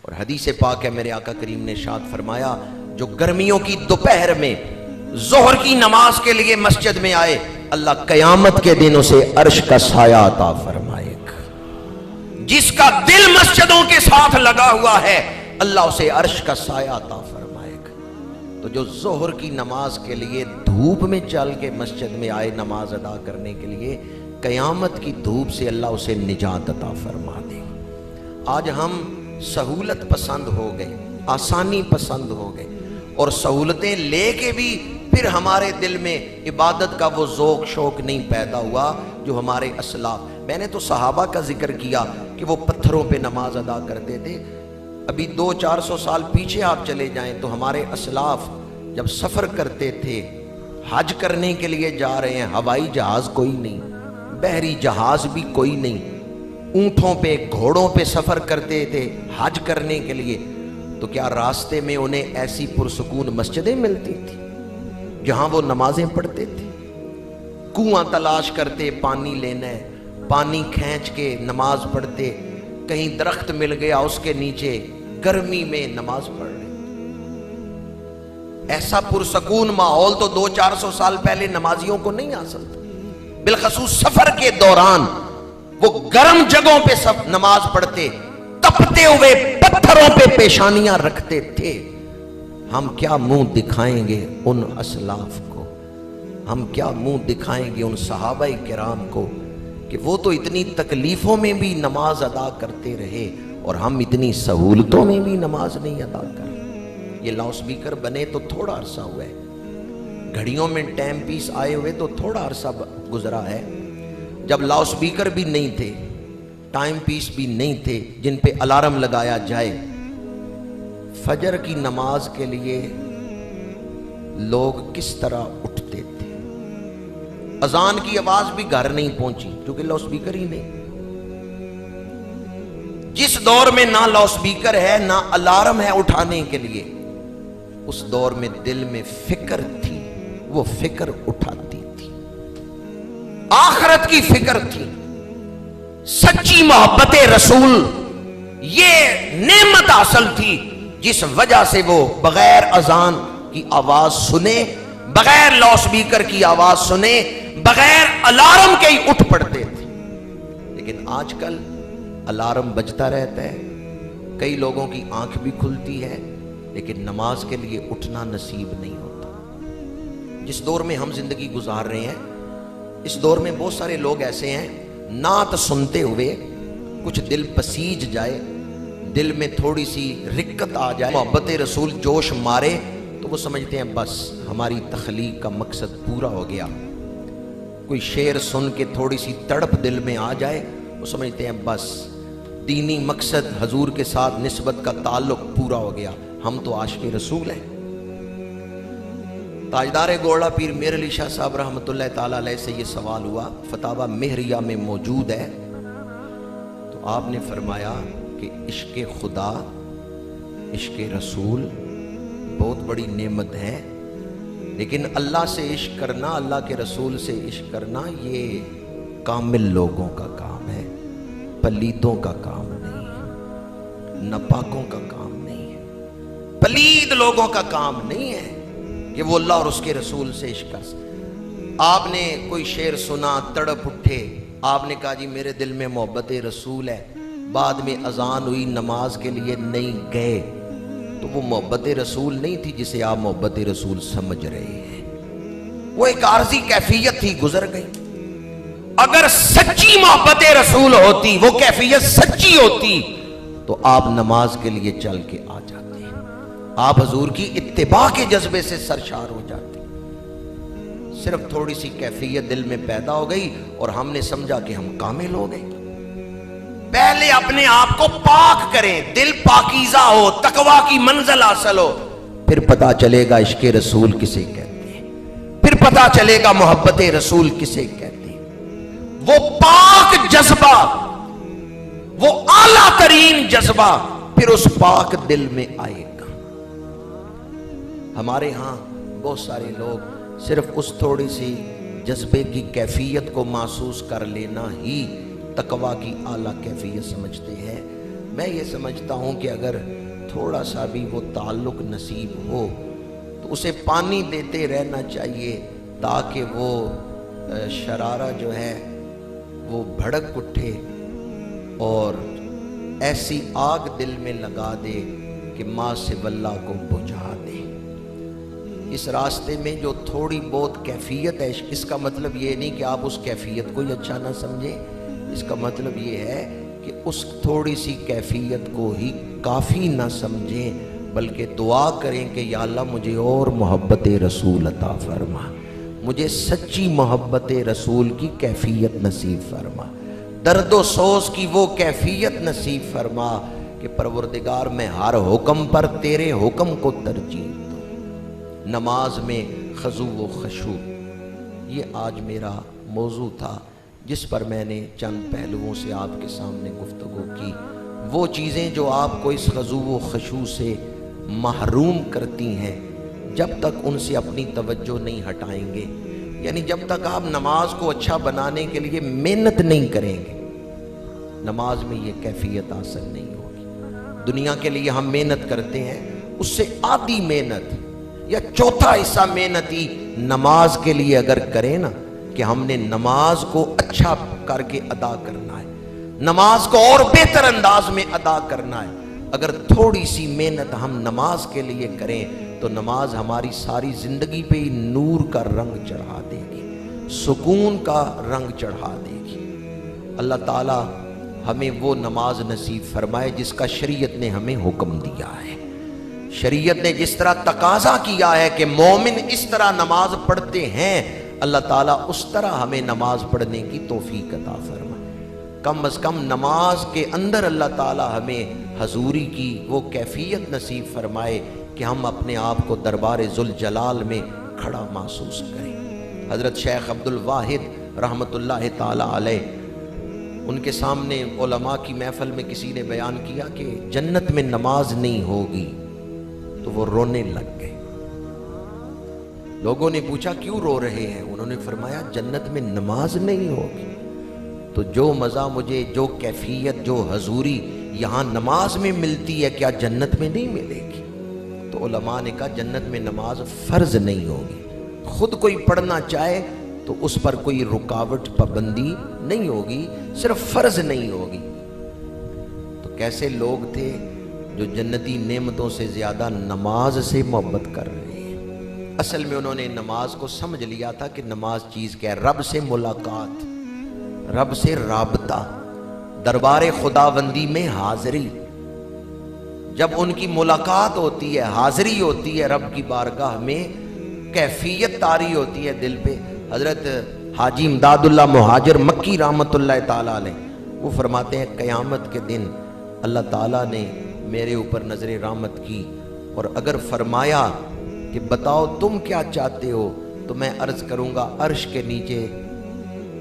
اور حدیث پاک ہے میرے آقا کریم نے ارشاد فرمایا جو گرمیوں کی دوپہر میں ظہر کی نماز کے لیے مسجد میں آئے اللہ قیامت کے دن اسے عرش کا سایہ عطا فرمائے گا. جس کا دل مسجدوں کے ساتھ لگا ہوا ہے اللہ اسے عرش کا سایہ عطا فرمائے گا. تو جو ظہر کی نماز کے لیے دھوپ میں چل کے مسجد میں آئے نماز ادا کرنے کے لیے قیامت کی دھوپ سے اللہ اسے نجات عطا فرما دے. آج ہم سہولت پسند ہو گئے, آسانی پسند ہو گئے, اور سہولتیں لے کے بھی پھر ہمارے دل میں عبادت کا وہ ذوق شوق نہیں پیدا ہوا جو ہمارے اسلاف. میں نے تو صحابہ کا ذکر کیا کہ وہ پتھروں پہ نماز ادا کرتے تھے. ابھی 200-400 سال پیچھے آپ چلے جائیں تو ہمارے اسلاف جب سفر کرتے تھے, حج کرنے کے لیے جا رہے ہیں, ہوائی جہاز کوئی نہیں, بحری جہاز بھی کوئی نہیں, اونٹوں پہ گھوڑوں پہ سفر کرتے تھے حج کرنے کے لیے, تو کیا راستے میں انہیں ایسی پرسکون مسجدیں ملتی تھی جہاں وہ نمازیں پڑھتے تھے؟ کنواں تلاش کرتے پانی لینا ہے, پانی کھینچ کے نماز پڑھتے, کہیں درخت مل گیا اس کے نیچے گرمی میں نماز پڑھ رہے. ایسا پرسکون ماحول تو 200-400 سال پہلے نمازیوں کو نہیں حاصل تھا. بالخصوص سفر کے دوران وہ گرم جگہوں پہ سب نماز پڑھتے, تپتے ہوئے پتھروں پہ پیشانیاں رکھتے تھے. ہم کیا منہ دکھائیں گے ان اسلاف کو, ہم کیا منہ دکھائیں گے ان صحابہ کرام کو کہ وہ تو اتنی تکلیفوں میں بھی نماز ادا کرتے رہے اور ہم اتنی سہولتوں میں بھی نماز نہیں ادا کر. یہ لاؤڈ سپیکر بنے تو تھوڑا عرصہ ہوا ہے, گھڑیوں میں ٹائم پیس آئے ہوئے تو تھوڑا عرصہ گزرا ہے. جب لاؤڈ سپیکر بھی نہیں تھے, ٹائم پیس بھی نہیں تھے جن پہ الارم لگایا جائے, فجر کی نماز کے لیے لوگ کس طرح اٹھتے تھے. اذان کی آواز بھی گھر نہیں پہنچی کیونکہ لاؤڈ سپیکر ہی نہیں. جس دور میں نہ لاؤڈ سپیکر ہے نہ الارم ہے اٹھانے کے لیے, اس دور میں دل میں فکر تھی, وہ فکر اٹھاتی تھی, آخرت کی فکر تھی. سچی محبت رسول یہ نعمت حاصل تھی جس وجہ سے وہ بغیر اذان کی آواز سنے, بغیر لاؤڈ سپیکر کی آواز سنے, بغیر الارم کے ہی اٹھ پڑتے تھے. لیکن آج کل الارم بجتا رہتا ہے, کئی لوگوں کی آنکھ بھی کھلتی ہے لیکن نماز کے لیے اٹھنا نصیب نہیں ہوتا. جس دور میں ہم زندگی گزار رہے ہیں اس دور میں بہت سارے لوگ ایسے ہیں نعت سنتے ہوئے کچھ دل پسیج جائے, دل میں تھوڑی سی رکت آ جائے, محبت رسول جوش مارے تو وہ سمجھتے ہیں بس ہماری تخلیق کا مقصد پورا ہو گیا. کوئی شعر سن کے تھوڑی سی تڑپ دل میں آ جائے وہ سمجھتے ہیں بس دینی مقصد حضور کے ساتھ نسبت کا تعلق پورا ہو گیا, ہم تو عاشق رسول ہیں. تاجدار گوڑا پیر میر علی شاہ صاحب رحمۃ اللہ تعالی علیہ سے یہ سوال ہوا, فتاوی مہریہ میں موجود ہے. تو آپ نے فرمایا کہ عشق خدا, عشق رسول بہت بڑی نعمت ہے, لیکن اللہ سے عشق کرنا, اللہ کے رسول سے عشق کرنا یہ کامل لوگوں کا کام ہے, پلیدوں کا کام نہیں ہے, ناپاکوں کا کام نہیں ہے, پلید لوگوں کا کام نہیں ہے کہ وہ اللہ اور اس کے رسول سے عشق کر سکے. آپ نے کوئی شعر سنا, تڑپ اٹھے, آپ نے کہا جی میرے دل میں محبت رسول ہے, بعد میں اذان ہوئی نماز کے لیے نہیں گئے, تو وہ محبت رسول نہیں تھی جسے آپ محبت رسول سمجھ رہے ہیں, وہ ایک عارضی کیفیت تھی, گزر گئی. اگر سچی محبت رسول ہوتی, وہ کیفیت سچی ہوتی تو آپ نماز کے لیے چل کے آ جاتے, آپ حضور کی اتباع کے جذبے سے سرشار ہو جاتے. صرف تھوڑی سی کیفیت دل میں پیدا ہو گئی اور ہم نے سمجھا کہ ہم کامل ہو گئے. پہلے اپنے آپ کو پاک کریں, دل پاکیزہ ہو, تقویٰ کی منزل حاصل ہو, پھر پتا چلے گا عشق رسول کسے کہتے ہیں, پھر پتا چلے گا محبت رسول کسے کہتے ہیں. وہ پاک جذبہ, وہ اعلیٰ ترین جذبہ پھر اس پاک دل میں آئے گا. ہمارے ہاں بہت سارے لوگ صرف اس تھوڑی سی جذبے کی کیفیت کو محسوس کر لینا ہی تقویٰ کی اعلیٰ کیفیت سمجھتے ہیں. میں یہ سمجھتا ہوں کہ اگر تھوڑا سا بھی وہ تعلق نصیب ہو تو اسے پانی دیتے رہنا چاہیے تاکہ وہ شرارہ جو ہے وہ بھڑک اٹھے اور ایسی آگ دل میں لگا دے کہ ماں سے واللہ کو بجھا دے۔ اس راستے میں جو تھوڑی بہت کیفیت ہے، اس کا مطلب یہ نہیں کہ آپ اس کیفیت کو ہی اچھا نہ سمجھیں، اس کا مطلب یہ ہے کہ اس تھوڑی سی کیفیت کو ہی کافی نہ سمجھیں، بلکہ دعا کریں کہ یا اللہ مجھے اور محبت رسول عطا فرما، مجھے سچی محبت رسول کی کیفیت نصیب فرما، درد و سوز کی وہ کیفیت نصیب فرما کہ پروردگار میں ہر حکم پر تیرے حکم کو ترجیح دوں۔ نماز میں خضوع و خشوع، یہ آج میرا موضوع تھا جس پر میں نے چند پہلوؤں سے آپ کے سامنے گفتگو کی۔ وہ چیزیں جو آپ کو اس خضوع و خشوع سے محروم کرتی ہیں، جب تک ان سے اپنی توجہ نہیں ہٹائیں گے، یعنی جب تک آپ نماز کو اچھا بنانے کے لیے محنت نہیں کریں گے، نماز میں یہ کیفیت حاصل نہیں ہوگی۔ دنیا کے لیے ہم محنت کرتے ہیں، اس سے آدھی محنت یا چوتھا حصہ محنت ہی نماز کے لیے اگر کریں نا، کہ ہم نے نماز کو اچھا کر کے ادا کرنا ہے، نماز کو اور بہتر انداز میں ادا کرنا ہے، اگر تھوڑی سی محنت ہم نماز کے لیے کریں تو نماز ہماری ساری زندگی پہ ہی نور کا رنگ چڑھا دے گی، سکون کا رنگ چڑھا دے گی۔ اللہ تعالی ہمیں وہ نماز نصیب فرمائے جس کا شریعت نے ہمیں حکم دیا ہے۔ شریعت نے جس طرح تقاضا کیا ہے کہ مومن اس طرح نماز پڑھتے ہیں، اللہ تعالیٰ اس طرح ہمیں نماز پڑھنے کی توفیق عطا فرمائے۔ کم از کم نماز کے اندر اللہ تعالیٰ ہمیں حضوری کی وہ کیفیت نصیب فرمائے کہ ہم اپنے آپ کو دربار ذوالجلال میں کھڑا محسوس کریں۔ حضرت شیخ عبد الواحد رحمۃ اللہ تعالیٰ علیہ، ان کے سامنے علماء کی محفل میں کسی نے بیان کیا کہ جنت میں نماز نہیں ہوگی، تو وہ رونے لگ گئے۔ لوگوں نے پوچھا کیوں رو رہے ہیں؟ انہوں نے فرمایا جنت میں نماز نہیں ہوگی تو جو مزہ مجھے، جو کیفیت، جو حضوری یہاں نماز میں ملتی ہے، کیا جنت میں نہیں ملے گی؟ تو علماء نے کہا جنت میں نماز فرض نہیں ہوگی، خود کوئی پڑھنا چاہے تو اس پر کوئی رکاوٹ پابندی نہیں ہوگی، صرف فرض نہیں ہوگی۔ تو کیسے لوگ تھے جو جنتی نعمتوں سے زیادہ نماز سے محبت کر رہے ہیں۔ اصل میں انہوں نے نماز کو سمجھ لیا تھا کہ نماز چیز کیا ہے، رب سے ملاقات، رب سے رابطہ، دربار خداوندی میں حاضری۔ جب ان کی ملاقات ہوتی ہے، حاضری ہوتی ہے رب کی بارگاہ میں، کیفیت طاری ہوتی ہے دل پہ۔ حضرت حاجی امداد اللہ مہاجر مکی رحمۃ اللہ تعالیٰ علیہ وہ فرماتے ہیں قیامت کے دن اللہ تعالیٰ نے میرے اوپر نظر رحمت کی اور اگر فرمایا کہ بتاؤ تم کیا چاہتے ہو تو میں عرض کروں گا عرش کے نیچے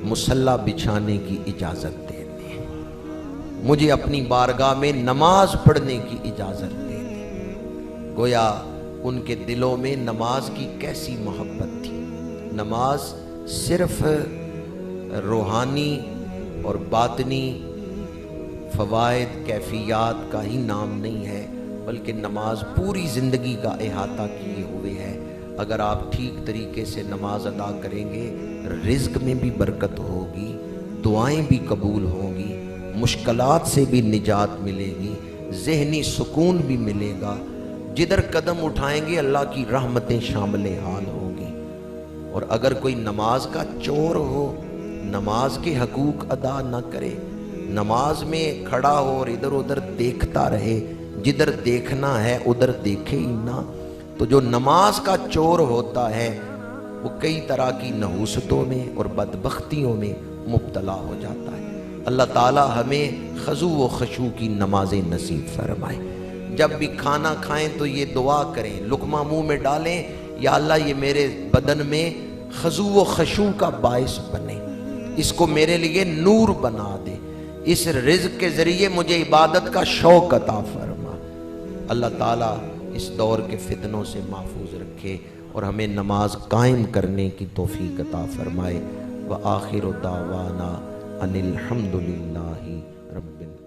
مصلی بچھانے کی اجازت دے دیں، مجھے اپنی بارگاہ میں نماز پڑھنے کی اجازت دے دیں۔ گویا ان کے دلوں میں نماز کی کیسی محبت تھی۔ نماز صرف روحانی اور باطنی فوائد، کیفیات کا ہی نام نہیں ہے، بلکہ نماز پوری زندگی کا احاطہ کیے ہوئے ہے۔ اگر آپ ٹھیک طریقے سے نماز ادا کریں گے، رزق میں بھی برکت ہوگی، دعائیں بھی قبول ہوں گی، مشکلات سے بھی نجات ملے گی، ذہنی سکون بھی ملے گا، جدھر قدم اٹھائیں گے اللہ کی رحمتیں شامل حال ہوں گی۔ اور اگر کوئی نماز کا چور ہو، نماز کے حقوق ادا نہ کرے، نماز میں کھڑا ہو اور ادھر ادھر دیکھتا رہے، جدھر دیکھنا ہے ادھر دیکھے ہی نہ، تو جو نماز کا چور ہوتا ہے وہ کئی طرح کی نحوستوں میں اور بدبختیوں میں مبتلا ہو جاتا ہے۔ اللہ تعالی ہمیں خضوع و خشوع کی نمازیں نصیب فرمائے۔ جب بھی کھانا کھائیں تو یہ دعا کریں، لقمہ منہ میں ڈالیں، یا اللہ یہ میرے بدن میں خضوع و خشوع کا باعث بنے، اس کو میرے لیے نور بنا دے، اس رزق کے ذریعے مجھے عبادت کا شوق عطا فرما۔ اللہ تعالیٰ اس دور کے فتنوں سے محفوظ رکھے اور ہمیں نماز قائم کرنے کی توفیق عطا فرمائے۔ وآخر دعوانا ان الحمد للہ رب العالمین۔